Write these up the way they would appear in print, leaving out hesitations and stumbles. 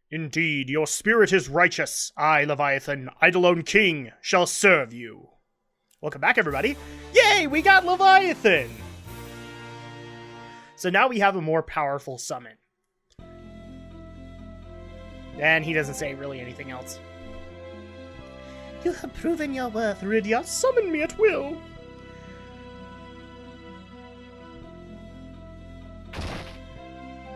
Indeed, your spirit is righteous. I, Leviathan, Eidolon King, shall serve you. Welcome back, everybody. Yay, we got Leviathan! So now we have a more powerful summon. And he doesn't say really anything else. You have proven your worth, Rydia. Summon me at will.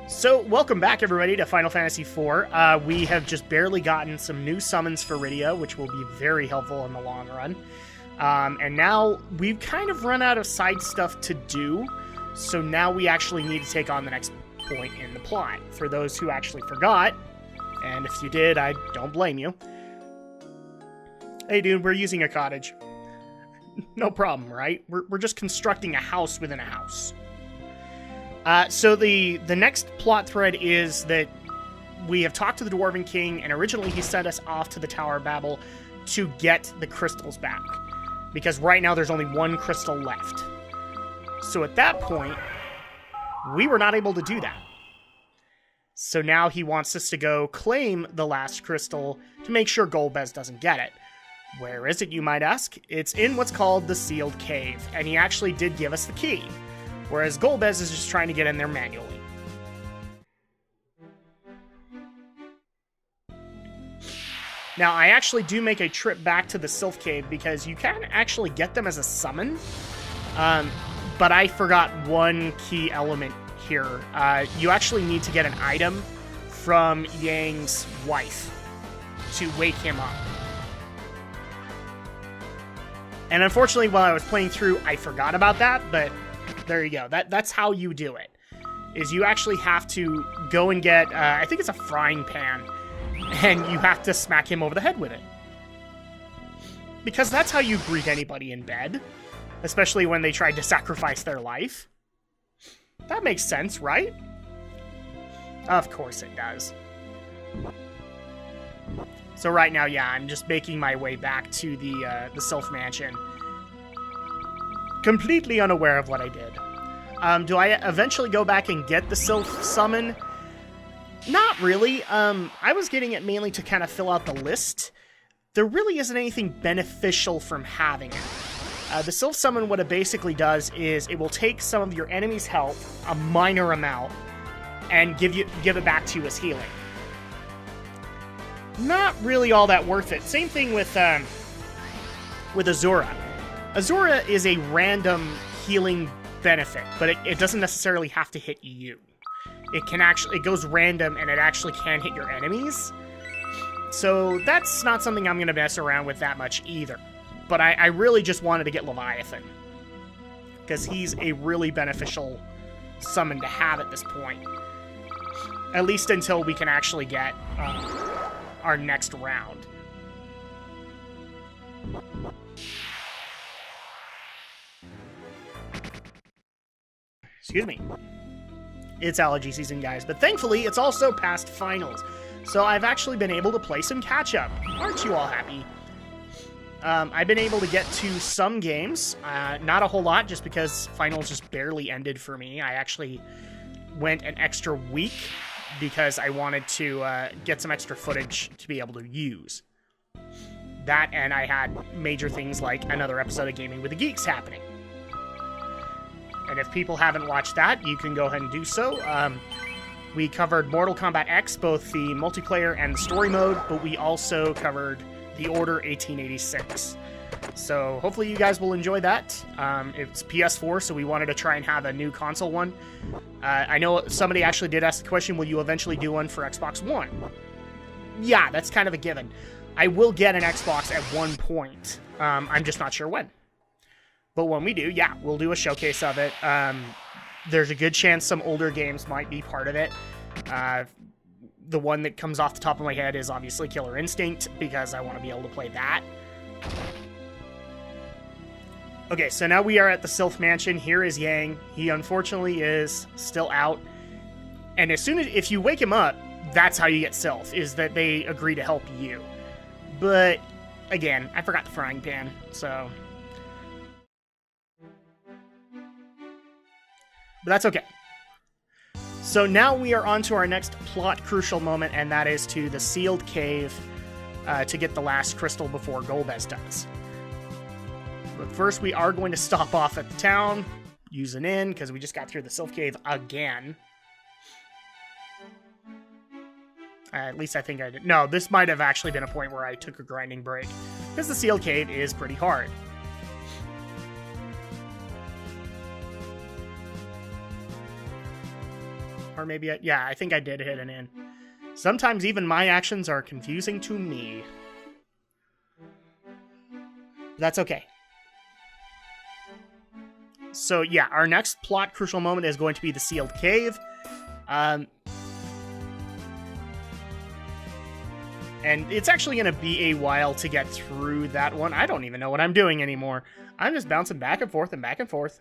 So, welcome back, everybody, to Final Fantasy IV. We have just barely gotten some new summons for Rydia, which will be very helpful in the long run. And now we've kind of run out of side stuff to do, so now we actually need to take on the next point in the plot. For those who actually forgot, and if you did, I don't blame you. Hey, dude, we're using a cottage. No problem, right? We're just constructing a house within a house. So the next plot thread is that we have talked to the Dwarven King, and originally he sent us off to the Tower of Babel to get the crystals back. Because right now there's only one crystal left. So at that point, we were not able to do that. So now he wants us to go claim the last crystal to make sure Golbez doesn't get it. Where is it, you might ask? It's in what's called the Sealed Cave, and he actually did give us the key. Whereas Golbez is just trying to get in there manually. Now, I actually do make a trip back to the Sylph Cave because you can actually get them as a summon. But I forgot one key element here. You actually need to get an item from Yang's wife to wake him up. And unfortunately, while I was playing through, I forgot about that, but there you go. That's how you do it. Is you actually have to go and get, I think it's a frying pan, and you have to smack him over the head with it. Because that's how you greet anybody in bed, especially when they tried to sacrifice their life. That makes sense, right? Of course it does. So right now, yeah, I'm just making my way back to the Sylph Mansion. Completely unaware of what I did. Do I eventually go back and get the Sylph Summon? Not really. I was getting it mainly to kind of fill out the list. There really isn't anything beneficial from having it. The Sylph Summon, what it basically does is it will take some of your enemy's health, a minor amount, and give it back to you as healing. Not really all that worth it. Same thing with Azura. Azura is a random healing benefit, but it doesn't necessarily have to hit you. It goes random, and it actually can hit your enemies. So that's not something I'm going to mess around with that much either. But I really just wanted to get Leviathan, because he's a really beneficial summon to have at this point. At least until we can actually get our next round. Excuse me. It's allergy season, guys, but thankfully it's also past finals. So I've actually been able to play some catch-up. Aren't you all happy? I've been able to get to some games, not a whole lot, just because finals just barely ended for me. I actually went an extra week because I wanted to get some extra footage to be able to use. That, and I had major things like another episode of Gaming with the Geeks happening. And if people haven't watched that, you can go ahead and do so. We covered Mortal Kombat X, both the multiplayer and the story mode, but we also covered The Order 1886. So hopefully you guys will enjoy that. It's PS4, so we wanted to try and have a new console one. I know somebody actually did ask the question, will you eventually do one for Xbox One? Yeah, that's kind of a given. I will get an Xbox at one point. I'm just not sure when. But when we do, yeah, we'll do a showcase of it. There's a good chance some older games might be part of it. The one that comes off the top of my head is obviously Killer Instinct, because I want to be able to play that. Okay, so now we are at the Sylph Mansion. Here is Yang. He unfortunately is still out. And as soon as, if you wake him up, that's how you get Sylph, is that they agree to help you. But, again, I forgot the frying pan, so... But that's okay. So now we are on to our next plot crucial moment, and that is to the sealed cave to get the last crystal before Golbez does. But first, we are going to stop off at the town, use an inn, because we just got through the Sylph Cave again. At least I think I did. No, this might have actually been a point where I took a grinding break, because the sealed cave is pretty hard. Or maybe, yeah, I think I did hit an inn. Sometimes even my actions are confusing to me. That's okay. So yeah, our next plot crucial moment is going to be the sealed cave. And it's actually going to be a while to get through that one. I don't even know what I'm doing anymore. I'm just bouncing back and forth and back and forth.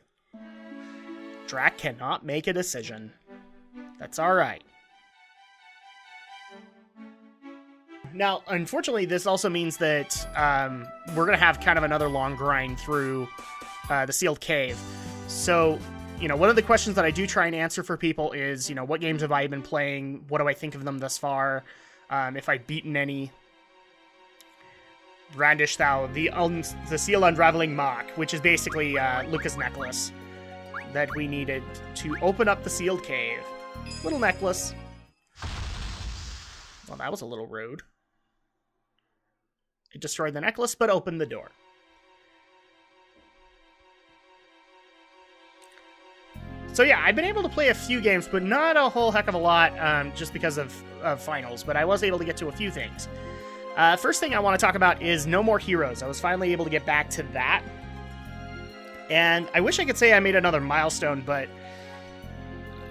Drak cannot make a decision. That's alright. Now, unfortunately, this also means that we're going to have kind of another long grind through the sealed cave. So, one of the questions that I do try and answer for people is, what games have I been playing? What do I think of them thus far? If I've beaten any. Brandish thou the seal unraveling mock, which is basically Luca's necklace that we needed to open up the sealed cave. Little necklace. Well, that was a little rude. It destroyed the necklace, but opened the door. So yeah, I've been able to play a few games, but not a whole heck of a lot, just because of finals, but I was able to get to a few things. First thing I want to talk about is No More Heroes. I was finally able to get back to that. And I wish I could say I made another milestone, but...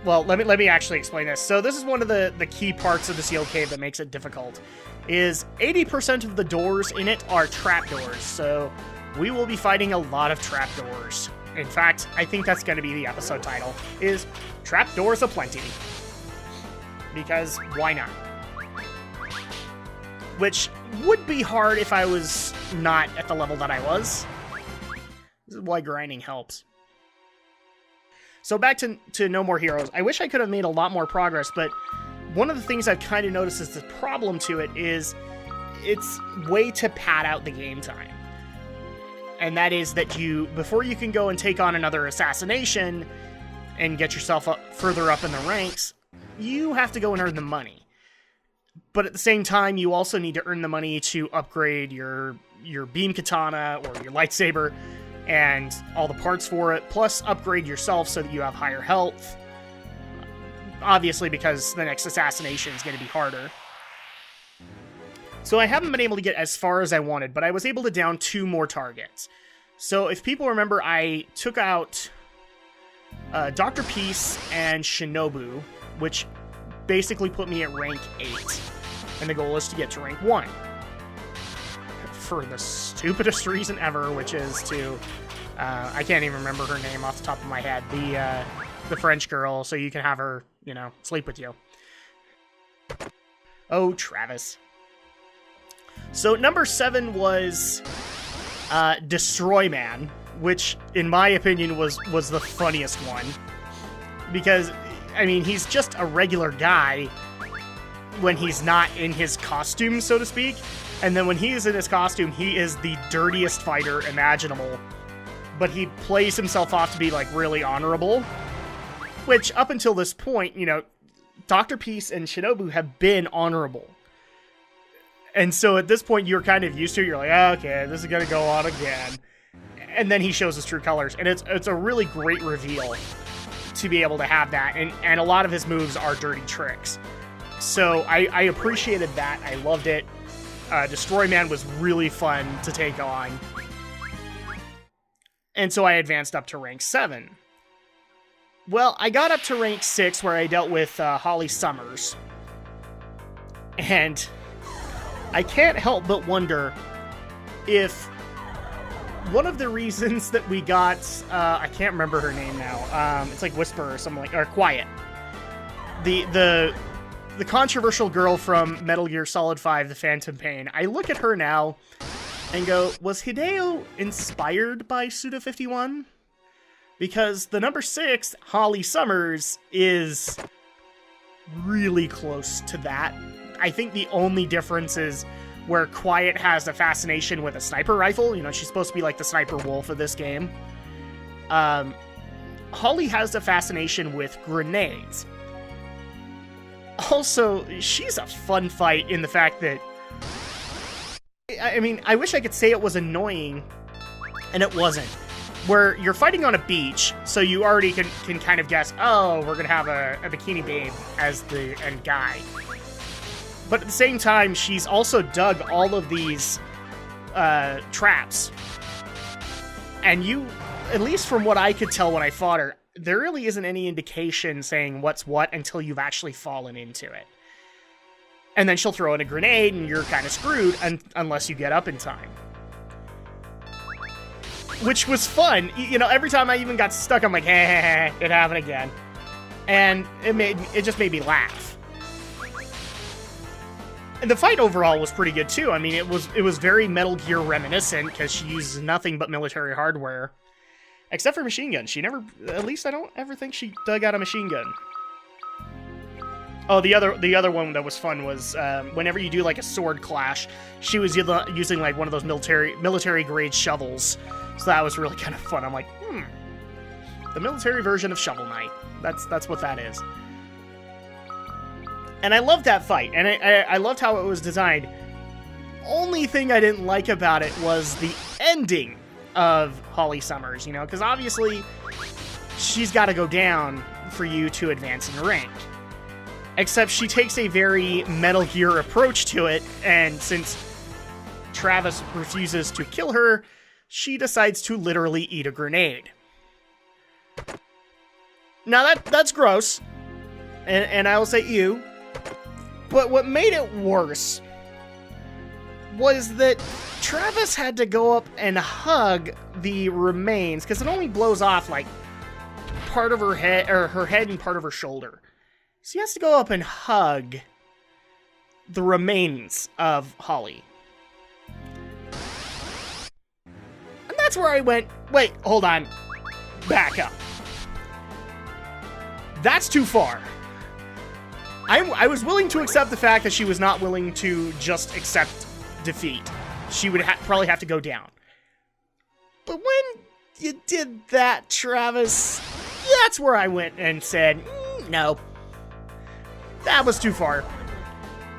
Well, let me actually explain this. So this is one of the key parts of the sealed cave that makes it difficult, is 80% of the doors in it are trapdoors, so we will be fighting a lot of trapdoors. In fact, I think that's going to be the episode title, is Trapdoors Aplenty. Because why not? Which would be hard if I was not at the level that I was. This is why grinding helps. So back to No More Heroes. I wish I could have made a lot more progress, but one of the things I've kind of noticed is the problem to it is it's way to pad out the game time. And that is that before you can go and take on another assassination and get yourself further up in the ranks, you have to go and earn the money. But at the same time, you also need to earn the money to upgrade your beam katana or your lightsaber and all the parts for it, plus upgrade yourself so that you have higher health. Obviously, because the next assassination is going to be harder. So I haven't been able to get as far as I wanted, but I was able to down 2 more targets. So if people remember, I took out Dr. Peace and Shinobu, which basically put me at rank 8. And the goal is to get to rank 1. For the stupidest reason ever, which is to... I can't even remember her name off the top of my head. The French girl, so you can have her, sleep with you. Oh, Travis. So number 7 was Destroy Man, which, in my opinion, was the funniest one. Because, he's just a regular guy when he's not in his costume, so to speak. And then when he is in his costume, he is the dirtiest fighter imaginable. But he plays himself off to be, really honorable. Which, up until this point, Dr. Peace and Shinobu have been honorable. And so at this point, you're kind of used to it. You're like, okay, this is going to go on again. And then he shows his true colors. And it's a really great reveal to be able to have that. And a lot of his moves are dirty tricks. So I appreciated that. I loved it. Destroy Man was really fun to take on. And so I advanced up to rank 7. Well, I got up to rank 6 where I dealt with Holly Summers. And I can't help but wonder if one of the reasons that we got, I can't remember her name now, it's like Whisper or something or Quiet. The controversial girl from Metal Gear Solid 5, The Phantom Pain. I look at her now and go, was Hideo inspired by Suda51? Because the number 6, Holly Summers, is really close to that. I think the only difference is where Quiet has a fascination with a sniper rifle. You know, she's supposed to be like the sniper wolf of this game. Holly has a fascination with grenades. Also, she's a fun fight in the fact that... I mean, I wish I could say it was annoying, and it wasn't. Where you're fighting on a beach, so you already can kind of guess, oh, we're gonna have a bikini babe as the end guy. But at the same time, she's also dug all of these traps. And you, at least from what I could tell when I fought her, there really isn't any indication saying what's what until you've actually fallen into it. And then she'll throw in a grenade, and you're kind of screwed unless you get up in time. Which was fun. You know, every time I even got stuck, I'm like, hey, it happened again. And it just made me laugh. And the fight overall was pretty good too. I mean, it was very Metal Gear reminiscent because she uses nothing but military hardware. Except for machine guns. She never, at least I don't ever think she dug out a machine gun. Oh, the other one that was fun was whenever you do like a sword clash, she was using like one of those military grade shovels. So that was really kind of fun. I'm like, the military version of Shovel Knight. That's what that is. And I loved that fight, and I loved how it was designed. Only thing I didn't like about it was the ending of Holly Summers, you know, because obviously she's got to go down for you to advance in rank. Except she takes a very Metal Gear approach to it, and since Travis refuses to kill her, she decides to literally eat a grenade. Now that's gross, and I will say ew. But what made it worse was that Travis had to go up and hug the remains, because it only blows off like part of her head, or her head and part of her shoulder. So he has to go up and hug the remains of Holly. And that's where I went, wait, hold on, back up. That's too far. I was willing to accept the fact that she was not willing to just accept defeat. She would probably have to go down. But when you did that, Travis, that's where I went and said, no. That was too far.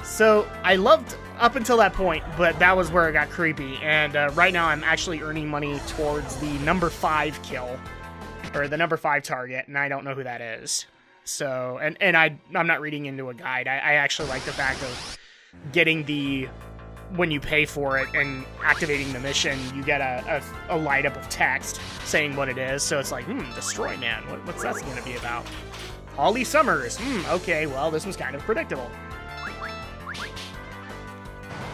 So I loved up until that point, but that was where it got creepy. And right now I'm actually earning money towards the number 5 kill, or the number 5 target, and I don't know who that is. So, and I'm not reading into a guide. I actually like the fact of getting when you pay for it and activating the mission, you get a light up of text saying what it is. So it's like, Destroy Man. What's that going to be about? Holly Summers. Okay, well, this was kind of predictable.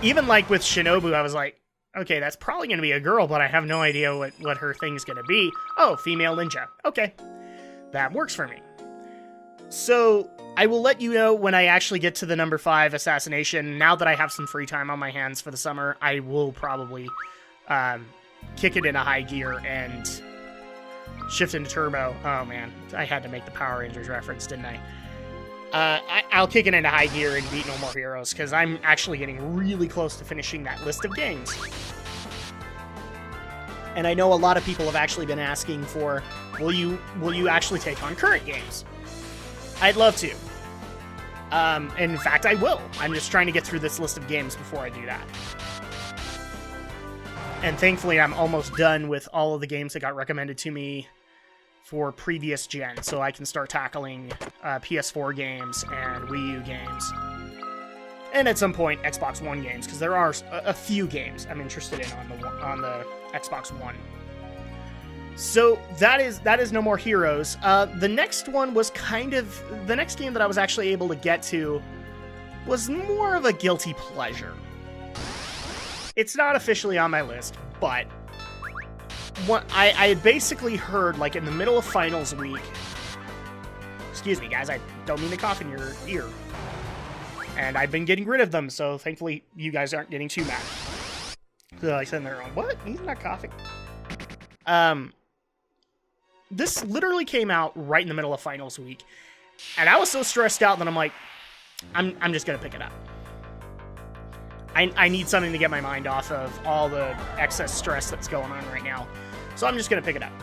Even like with Shinobu, I was like, okay, that's probably going to be a girl, but I have no idea what her thing's going to be. Oh, female ninja. Okay, that works for me. So I will let you know when I actually get to the number 5 assassination. Now that I have some free time on my hands for the summer, I will probably kick it into high gear and shift into turbo. Oh man, I had to make the Power Rangers reference, didn't I? I'll kick it into high gear and beat No More Heroes, because I'm actually getting really close to finishing that list of games. And I know a lot of people have actually been asking for, will you actually take on current games? I'd love to. In fact, I will. I'm just trying to get through this list of games before I do that. And thankfully, I'm almost done with all of the games that got recommended to me for previous gen, so I can start tackling PS4 games and Wii U games. And at some point, Xbox One games, because there are a few games I'm interested in on the Xbox One. So that is No More Heroes. The next one was the next game that I was actually able to get to was more of a guilty pleasure. It's not officially on my list, but I had basically heard, like in the middle of finals week, excuse me guys, I don't mean to cough in your ear. And I've been getting rid of them, so thankfully you guys aren't getting too mad. So I said there, what? He's not coughing. This literally came out right in the middle of finals week, And I was so stressed out that I'm like, I'm just going to pick it up. I need something to get my mind off of all the excess stress that's going on right now. So I'm just going to pick it up.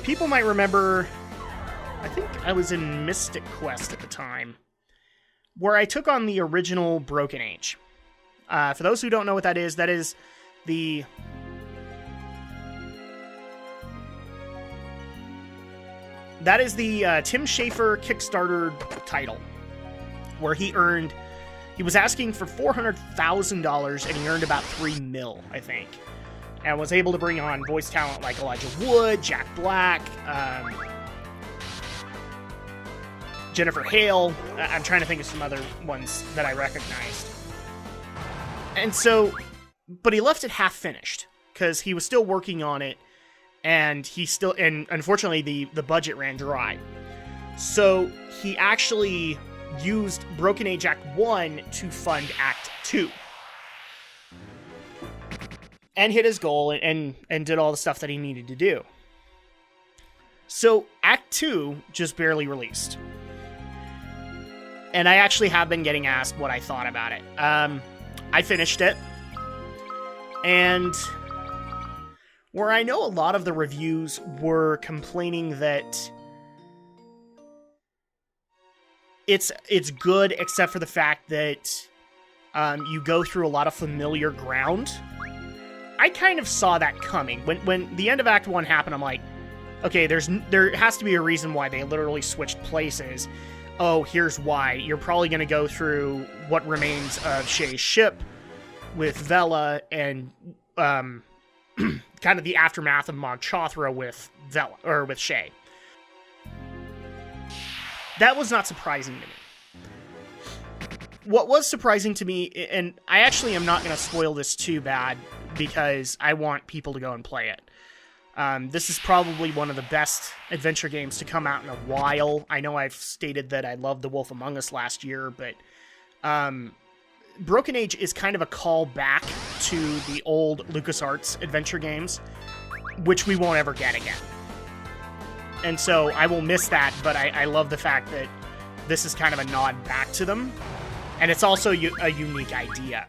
People might remember, I think I was in Mystic Quest at the time, where I took on the original Broken Age. For those who don't know what that is the... That is the Tim Schafer Kickstarter title, where he was asking for $400,000 and he earned about $3 million, I think. And was able to bring on voice talent like Elijah Wood, Jack Black, Jennifer Hale. I'm trying to think of some other ones that I recognized. And so, but he left it half finished because he was still working on it, and unfortunately the budget ran dry. So he actually used Broken Age Act 1 to fund Act 2. And hit his goal and did all the stuff that he needed to do. So Act 2 just barely released. And I actually have been getting asked what I thought about it. I finished it. And where I know a lot of the reviews were complaining that it's good except for the fact that you go through a lot of familiar ground. I kind of saw that coming. When the end of Act 1 happened, I'm like, okay, there has to be a reason why they literally switched places. Oh, here's why. You're probably going to go through what remains of Shay's ship with Vela and kind of the aftermath of Mog Chothra with Vela, or with Shay. That was not surprising to me. What was surprising to me, and I actually am not going to spoil this too bad because I want people to go and play it. This is probably one of the best adventure games to come out in a while. I know I've stated that I loved The Wolf Among Us last year, but Broken Age is kind of a call back to the old LucasArts adventure games, which we won't ever get again. And so I will miss that, but I love the fact that this is kind of a nod back to them. And it's also a unique idea.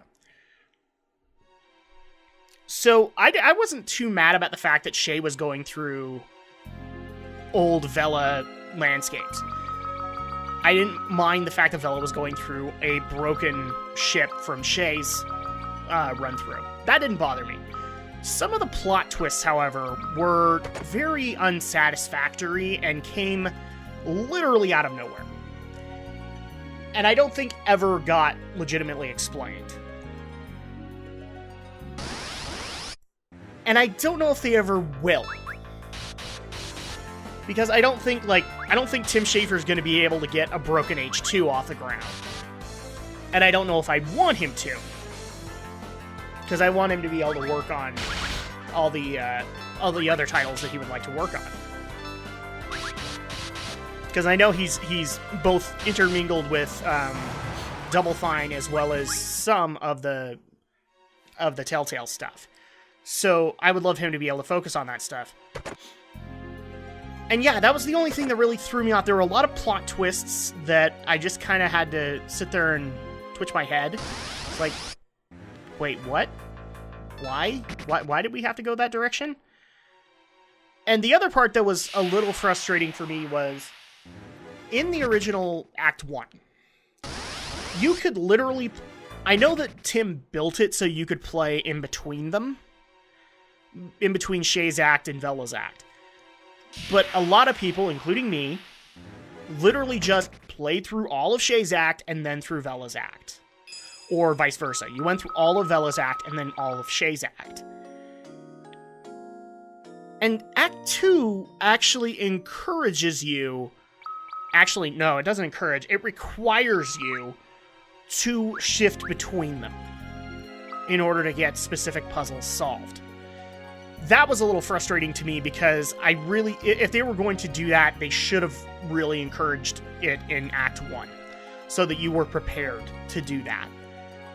So I wasn't too mad about the fact that Shay was going through old Vela landscapes. I didn't mind the fact that Vela was going through a broken ship from Shay's run-through. That didn't bother me. Some of the plot twists, however, were very unsatisfactory and came literally out of nowhere. And I don't think ever got legitimately explained. And I don't know if they ever will. Because I don't think Tim Schafer's going to be able to get a Broken Age 2 off the ground. And I don't know if I want him to. Because I want him to be able to work on all the other titles that he would like to work on. Because I know he's both intermingled with Double Fine as well as some of the Telltale stuff. So I would love him to be able to focus on that stuff. And yeah, that was the only thing that really threw me off. There were a lot of plot twists that I just kind of had to sit there and twitch my head. It's like, wait, what? Why? Why did we have to go that direction? And the other part that was a little frustrating for me was, in the original Act 1, you could literally... I know that Tim built it so you could play in between them. In between Shay's Act and Vela's Act. But a lot of people, including me, literally just played through all of Shay's Act and then through Vela's Act. Or vice versa. You went through all of Vela's Act and then all of Shay's Act. And Act 2 actually encourages you... Actually, no, it doesn't encourage. It requires you to shift between them in order to get specific puzzles solved. That was a little frustrating to me because if they were going to do that, they should have really encouraged it in Act 1 so that you were prepared to do that.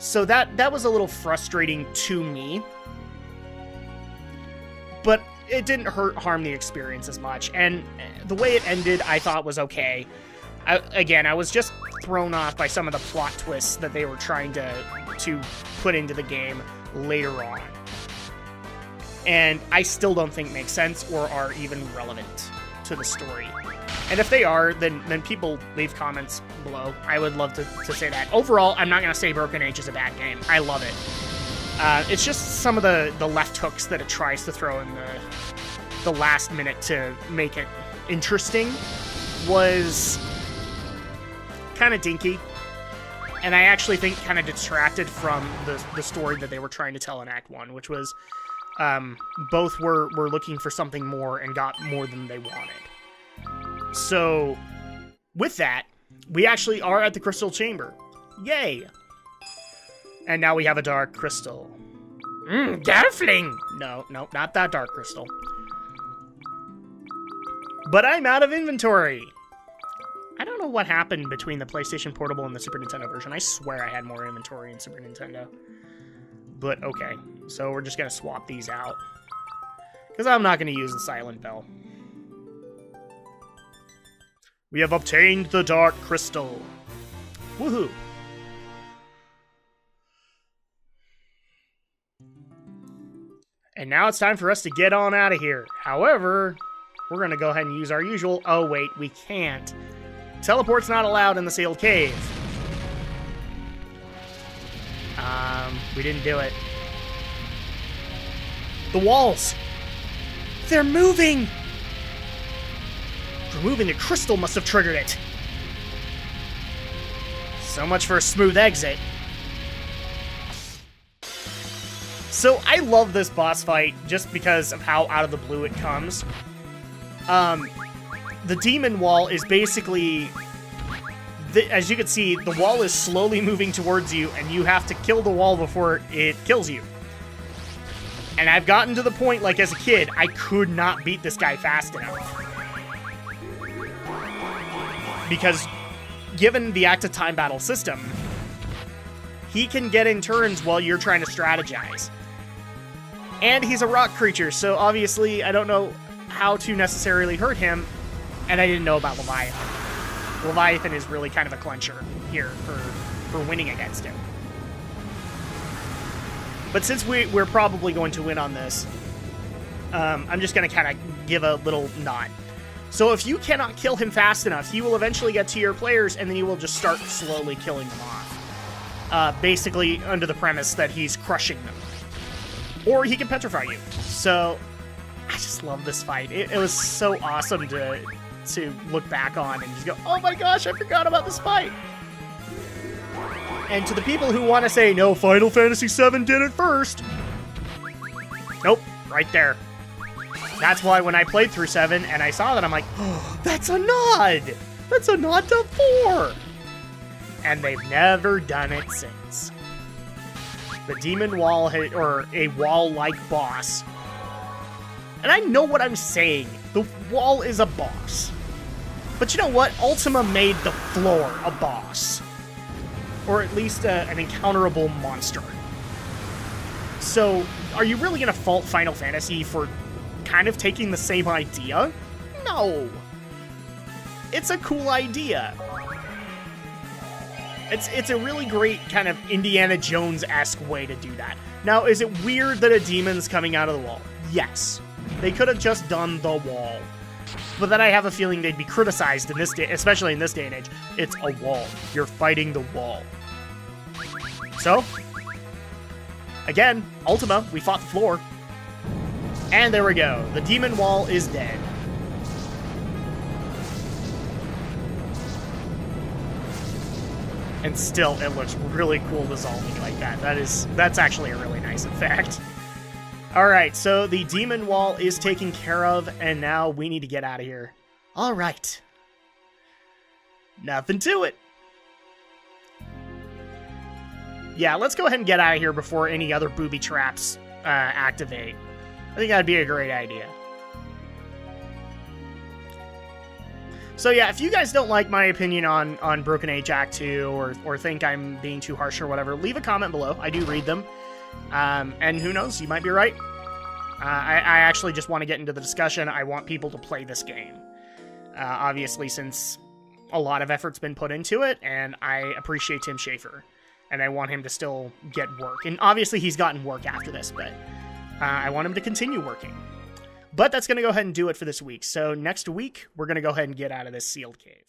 So that was a little frustrating to me. But it didn't harm the experience as much. And the way it ended, I thought was okay. I was just thrown off by some of the plot twists that they were trying to put into the game later on. And I still don't think make sense or are even relevant to the story. And if they are, then people leave comments below. I would love to say that. Overall, I'm not going to say Broken Age is a bad game. I love it. It's just some of the left hooks that it tries to throw in the last minute to make it interesting was kind of dinky. And I actually think kind of detracted from the story that they were trying to tell in Act 1, which was both were looking for something more and got more than they wanted. So, with that, we actually are at the Crystal Chamber. Yay! And now we have a Dark Crystal. Darfling! No, not that Dark Crystal. But I'm out of inventory! I don't know what happened between the PlayStation Portable and the Super Nintendo version. I swear I had more inventory in Super Nintendo. But okay, so we're just gonna swap these out. Because I'm not gonna use the Silent Bell. We have obtained the Dark Crystal. Woohoo! And now it's time for us to get on out of here. However, we're going to go ahead and use our usual... Oh, wait, we can't. Teleport's not allowed in the sealed cave. We didn't do it. The walls! They're moving! Removing the crystal must have triggered it. So much for a smooth exit. So I love this boss fight just because of how out of the blue it comes. The demon wall is basically... as you can see, the wall is slowly moving towards you, and you have to kill the wall before it kills you. And I've gotten to the point, like as a kid, I could not beat this guy fast enough. Because, given the active time battle system, he can get in turns while you're trying to strategize. And he's a rock creature, so obviously I don't know how to necessarily hurt him, and I didn't know about Leviathan. Leviathan is really kind of a clincher here for winning against him. But since we're probably going to win on this, I'm just going to kind of give a little nod. So if you cannot kill him fast enough, he will eventually get to your players, and then you will just start slowly killing them off. Basically under the premise that he's crushing them. Or he can petrify you. So, I just love this fight. It was so awesome to look back on and just go, oh my gosh, I forgot about this fight! And to the people who want to say, no, Final Fantasy VII did it first! Nope, right there. That's why when I played through 7 and I saw that, I'm like, oh, that's a nod! That's a nod to 4! And they've never done it since. The demon wall, or a wall-like boss. And I know what I'm saying. The wall is a boss. But you know what? Ultima made the floor a boss. Or at least an encounterable monster. So, are you really going to fault Final Fantasy for kind of taking the same idea? No. It's a cool idea. It's a really great kind of Indiana Jones-esque way to do that. Now, is it weird that a demon's coming out of the wall? Yes. They could have just done the wall. But then I have a feeling they'd be criticized in this day, especially in this day and age. It's a wall. You're fighting the wall. So, again, Ultima, we fought the floor. And there we go. The demon wall is dead. And still, it looks really cool dissolving like that. That's actually a really nice effect. Alright, so the demon wall is taken care of, and now we need to get out of here. Alright. Nothing to it. Yeah, let's go ahead and get out of here before any other booby traps activate. I think that'd be a great idea. So yeah, if you guys don't like my opinion on Broken Age Act 2 or think I'm being too harsh or whatever, leave a comment below. I do read them. And who knows, you might be right. I actually just want to get into the discussion. I want people to play this game. Obviously, since a lot of effort's been put into it, and I appreciate Tim Schafer, and I want him to still get work. And obviously, he's gotten work after this, but I want him to continue working. But that's going to go ahead and do it for this week. So next week, we're going to go ahead and get out of this sealed cave.